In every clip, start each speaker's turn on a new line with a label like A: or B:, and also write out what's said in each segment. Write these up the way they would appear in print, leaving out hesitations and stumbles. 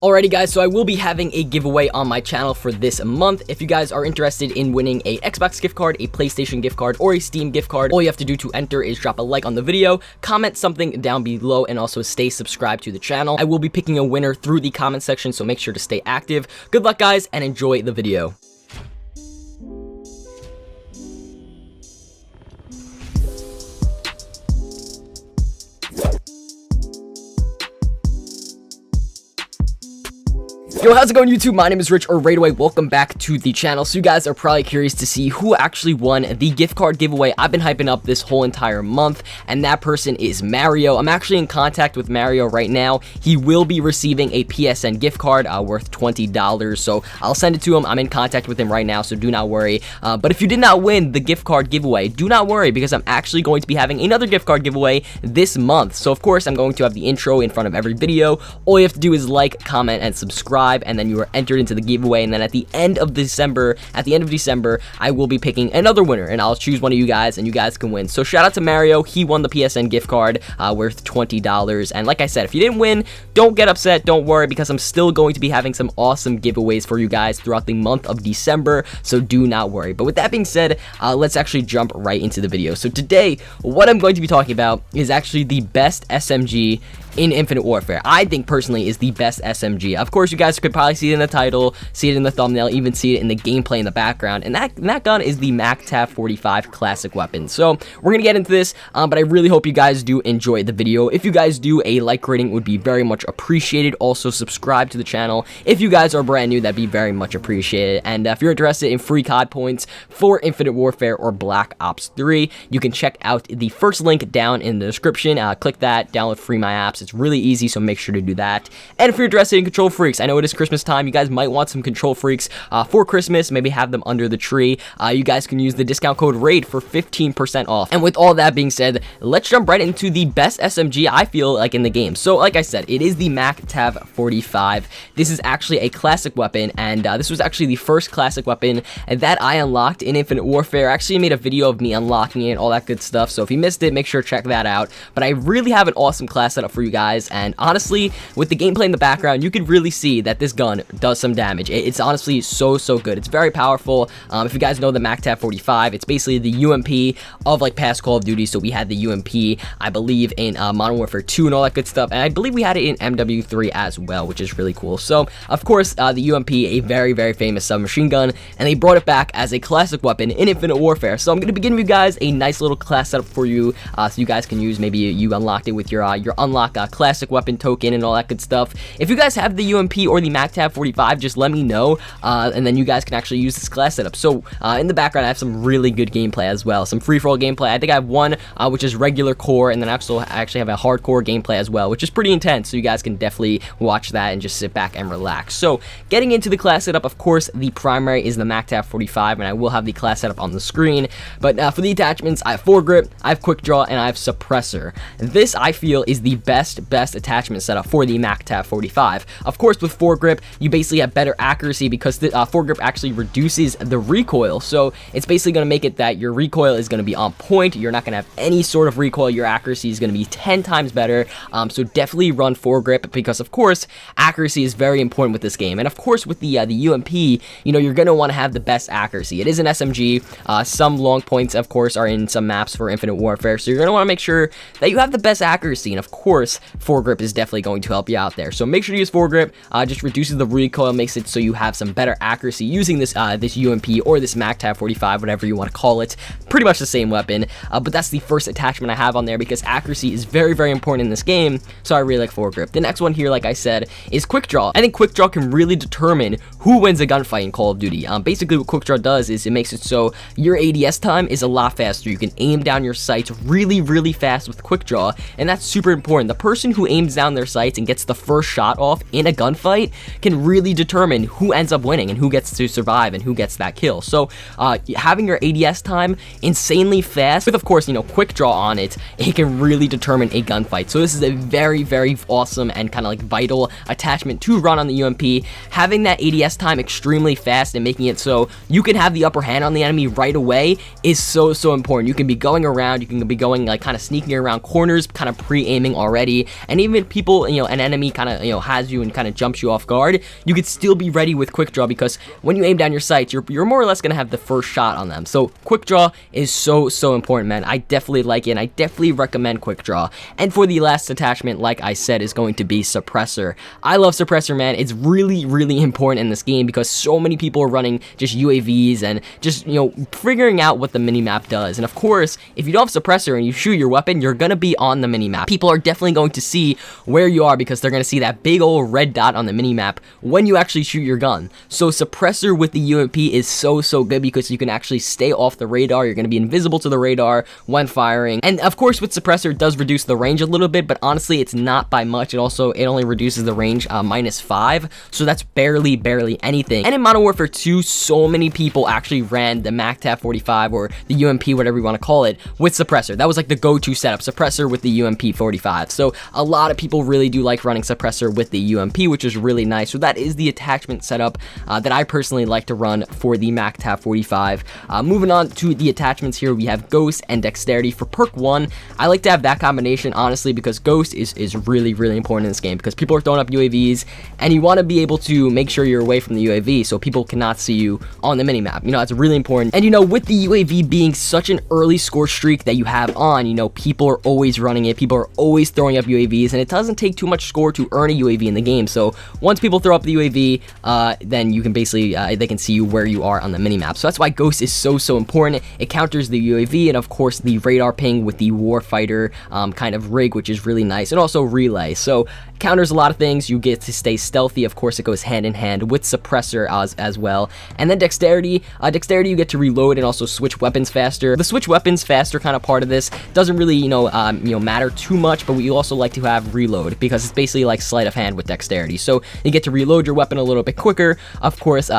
A: Alrighty guys, so I will be having a giveaway on my channel for this month. If you guys are interested in winning a Xbox gift card, a PlayStation gift card, or a Steam gift card, all you have to do to enter is drop a like on the video, comment something down below, and also stay subscribed to the channel. I will be picking a winner through the comment section, so make sure to stay active. Good luck guys, and enjoy the video. Yo, how's it going YouTube? My name is Rich or RaidAway. Welcome back to the channel. So you guys are probably curious to see who actually won the gift card giveaway I've been hyping up this whole entire month, and that person is Mario. I'm actually in contact with Mario right now. He will be receiving a PSN gift card worth $20, so I'll send it to him. I'm in contact with him right now, so do not worry. But if you did not win the gift card giveaway, do not worry, because I'm actually going to be having another gift card giveaway this month. So of course, I'm going to have the intro in front of every video. All you have to do is like, comment, and subscribe, and then you are entered into the giveaway. And then at the end of December, I will be picking another winner, and I'll choose one of you guys, and you guys can win. So shout out to Mario. He won the PSN gift card worth $20. And like I said, if you didn't win, don't get upset, don't worry, because I'm still going to be having some awesome giveaways for you guys throughout the month of December, so do not worry. But with that being said, let's actually jump right into the video. So today, what I'm going to be talking about is actually the best SMG in Infinite Warfare. I think personally is the best SMG. Of course, you guys could probably see it in the title, see it in the thumbnail, even see it in the gameplay in the background, and that gun is the Mactav-45 classic weapon. So we're gonna get into this, but I really hope you guys do enjoy the video. If you guys do, a like rating would be very much appreciated. Also, subscribe to the channel. If you guys are brand new, that'd be very much appreciated. And if you're interested in free COD points for Infinite Warfare or Black Ops 3, you can check out the first link down in the description. Click that, download free my apps. It's really easy, so make sure to do that. And if you're interested in Control Freaks, I know it is Christmas time. You guys might want some Control Freaks for Christmas. Maybe have them under the tree. You guys can use the discount code RAID for 15% off. And with all that being said, let's jump right into the best SMG I feel like in the game. So like I said, it is the Mactav-45. This is actually a classic weapon, and this was actually the first classic weapon that I unlocked in Infinite Warfare. I actually made a video of me unlocking it and all that good stuff, so if you missed it, make sure to check that out. But I really have an awesome class setup for you guys, and honestly, with the gameplay in the background, you can really see that this gun does some damage. It's honestly so good. It's very powerful. If you guys know the Mactav-45, it's basically the UMP of like past Call of Duty. So we had the UMP, I believe, in Modern Warfare 2 and all that good stuff, and I believe we had it in MW3 as well, which is really cool. So of course, the UMP, a very famous submachine gun, and they brought it back as a classic weapon in Infinite Warfare. So I'm going to be giving you guys a nice little class setup for you, so you guys can use. Maybe you unlocked it with your unlock classic weapon token and all that good stuff. If you guys have the UMP or the Mactav-45, just let me know, and then you guys can actually use this class setup. So in the background, I have some really good gameplay as well, some free-for-all gameplay. I think I have one which is regular core, and then I actually have a hardcore gameplay as well, which is pretty intense, so you guys can definitely watch that and just sit back and relax. So getting into the class setup, of course, the primary is the Mactav-45, and I will have the class setup on the screen. But for the attachments, I have foregrip, I have quick draw, and I have suppressor. This I feel is the best attachment setup for the Mactav-45. Of course, with foregrip, you basically have better accuracy because the foregrip actually reduces the recoil. So it's basically going to make it that your recoil is going to be on point. You're not going to have any sort of recoil. Your accuracy is going to be 10 times better. So definitely run foregrip, because of course, accuracy is very important with this game. And of course, with the UMP, you know, you're going to want to have the best accuracy. It is an SMG. Some long points, of course, are in some maps for Infinite Warfare. So you're going to want to make sure that you have the best accuracy. And of course, foregrip is definitely going to help you out there. So make sure to use foregrip. Just reduces the recoil, makes it so you have some better accuracy using this this UMP or this Mactav-45, whatever you want to call it. Pretty much the same weapon, but that's the first attachment I have on there, because accuracy is very important in this game, so I really like foregrip. The next one here, like I said, is quick draw. I think quick draw can really determine who wins a gunfight in Call of Duty. Basically what quick draw does is it makes it so your ADS time is a lot faster. You can aim down your sights really fast with quick draw, and that's super important. The person who aims down their sights and gets the first shot off in a gunfight can really determine who ends up winning and who gets to survive and who gets that kill. So having your ADS time insanely fast with, of course, you know, quick draw on it, it can really determine a gunfight. So this is a very awesome and kind of like vital attachment to run on the UMP. Having that ADS time extremely fast and making it so you can have the upper hand on the enemy right away is so important. You can be going around, you can be going like kind of sneaking around corners, kind of pre-aiming already, UAV, and even if people, an enemy kind of, has you and kind of jumps you off guard, you could still be ready with quick draw, because when you aim down your sights, you're more or less going to have the first shot on them. So quick draw is so important, man. I definitely like it, and I definitely recommend quick draw. And for the last attachment, like I said, is going to be suppressor. I love suppressor, man. It's really important in this game, because so many people are running just UAVs and just, figuring out what the minimap does. And of course, if you don't have suppressor and you shoot your weapon, you're going to be on the minimap. People are definitely going to see where you are, because they're going to see that big old red dot on the minimap when you actually shoot your gun. So suppressor with the UMP is so good, because you can actually stay off the radar. You're going to be invisible to the radar when firing. And of course, with suppressor, it does reduce the range a little bit, but honestly, it's not by much. It only reduces the range -5, so that's barely anything. And in Modern Warfare 2, so many people actually ran the Mactav-45 or the UMP, whatever you want to call it, with suppressor. That was like the go-to setup, suppressor with the UMP-45. So a lot of people really do like running suppressor with the UMP, which is really nice. So that is the attachment setup that I personally like to run for the Mactav-45. Moving on to the attachments here, we have Ghost and Dexterity. For perk 1, I like to have that combination, honestly, because Ghost is really important in this game, because people are throwing up UAVs, and you want to be able to make sure you're away from the UAV so people cannot see you on the minimap. It's really important. And with the UAV being such an early score streak that you have on, people are always running it, people are always throwing up UAVs, and it doesn't take too much score to earn a UAV in the game. So once people throw up the UAV, then you can basically, they can see you where you are on the minimap. So that's why Ghost is so important. It counters the UAV, and of course the radar ping with the Warfighter kind of rig, which is really nice, and also relay. So counters a lot of things. You get to stay stealthy. Of course, it goes hand in hand with suppressor as well. And then Dexterity, you get to reload and also switch weapons faster. The switch weapons faster kind of part of this doesn't really matter too much, but we also like to have reload, because it's basically like sleight of hand with Dexterity. So you get to reload your weapon a little bit quicker. Of course,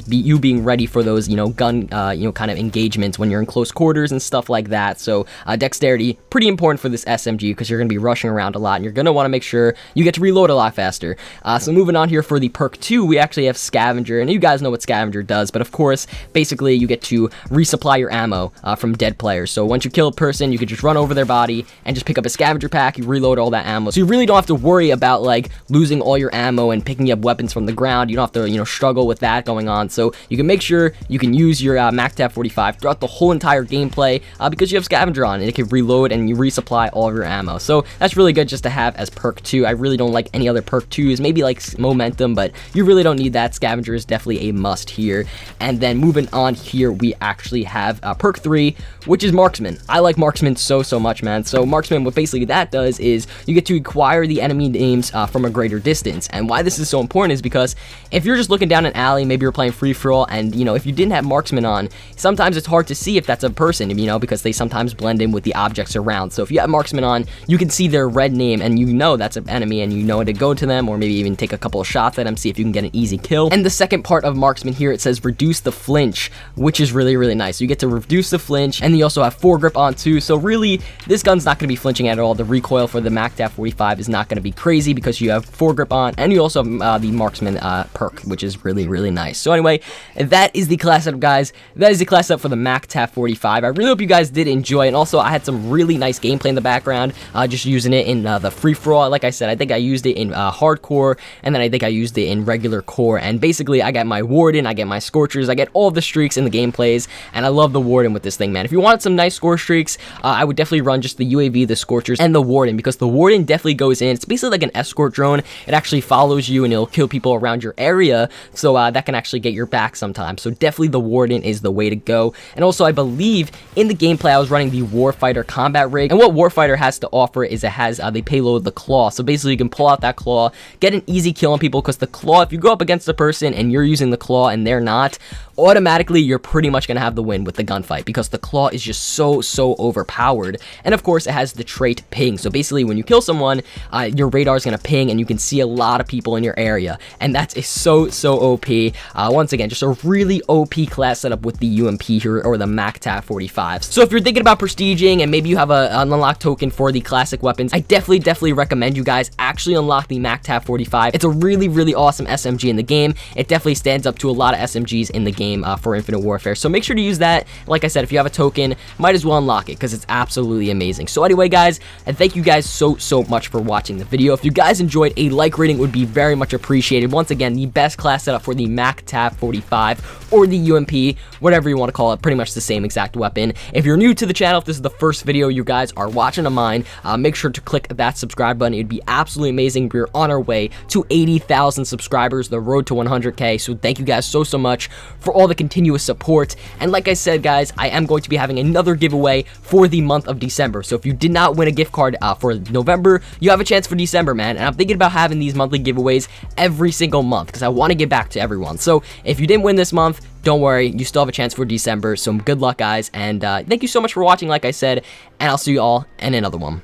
A: you being ready for those gun kind of engagements when you're in close quarters and stuff like that. So Dexterity, pretty important for this SMG, because you're going to be rushing around a lot, and you're going to want to make sure you get to reload a lot faster. So moving on here for the perk 2, we actually have Scavenger, and you guys know what Scavenger does, but of course, basically you get to resupply your ammo from dead players. So once you kill a person, you can just run over their body and just pick up a Scavenger pack. You reload all that ammo, so you really don't have to worry about like losing all your ammo and picking up weapons from the ground. You don't have to struggle with that going on. So you can make sure you can use your Mactav-45 throughout the whole entire gameplay, because you have Scavenger on, and it can reload and you resupply all of your ammo. So that's really good just to have as perk 2. I really don't like any other perk 2s, maybe like Momentum, but you really don't need that. Scavenger is definitely a must here. And then moving on here, we actually have perk 3, which is Marksman. I like Marksman so much, man. So Marksman, what basically that does is you get to acquire the enemy names from a greater distance. And why this is so important is because if you're just looking down an alley, maybe you're playing free-for-all, and if you didn't have Marksman on, sometimes it's hard to see if that's a person, because they sometimes blend in with the objects around. So if you have Marksman on, you can see their red name, and that's an enemy, and to go to them, or maybe even take a couple of shots at them, see if you can get an easy kill. And the second part of Marksman here, it says reduce the flinch, which is really nice. So you get to reduce the flinch, and you also have foregrip on too. So really, this gun's not going to be flinching at all. The recoil for the Mactav-45 is not going to be crazy, because you have foregrip on, and you also have the Marksman perk, which is really nice. So anyway, that is the class setup, guys. That is the class setup for the Mactav-45. I really hope you guys did enjoy it. And also, I had some really nice gameplay in the background, just using it in the free-for-all. Like I said, I think I used it in hardcore, and then I think I used it in regular core. And basically, I got my Warden, I get my Scorchers, I get all the streaks in the gameplays, and I love the Warden with this thing, man. If you wanted some nice score streaks, I would definitely run just the UAV, the Scorchers, and the Warden, because the Warden definitely goes in. It's basically like an escort drone. It actually follows you, and it'll kill people around your area, so that can actually get your back sometimes. So definitely the Warden is the way to go. And also, I believe in the gameplay, I was running the Warfighter combat rig, and what Warfighter has to offer is it has the payload, the Claw. So basically, you can pull out that Claw, get an easy kill on people, because the Claw, if you go up against a person and you're using the Claw and they're not, automatically you're pretty much going to have the win with the gunfight, because the Claw is just so overpowered. And of course, it has the trait ping. So basically, when you kill someone, your radar is going to ping, and you can see a lot of people in your area, and that's so OP. Once again, just a really OP class setup with the UMP here, or the Mactav-45. So if you're thinking about prestiging, and maybe you have an unlocked token for the classic weapons, I definitely recommend you guys actually actually unlock the Mactav-45. It's a really awesome SMG in the game. It definitely stands up to a lot of SMGs in the game for Infinite Warfare. So make sure to use that. Like I said, if you have a token, might as well unlock it because it's absolutely amazing. So anyway, guys, and thank you guys so much for watching the video. If you guys enjoyed, a like rating would be very much appreciated. Once again, the best class setup for the Mactav-45 or the UMP, whatever you want to call it, pretty much the same exact weapon. If you're new to the channel, if this is the first video you guys are watching of mine, make sure to click that subscribe button. It'd be absolutely amazing. We're on our way to 80,000 subscribers, the road to 100K. So thank you guys so much for all the continuous support. And like I said, guys, I am going to be having another giveaway for the month of December. So if you did not win a gift card for November, you have a chance for December, man. And I'm thinking about having these monthly giveaways every single month because I want to give back to everyone. So if you didn't win this month, don't worry, you still have a chance for December. So good luck, guys, and thank you so much for watching, like I said, and I'll see you all in another one.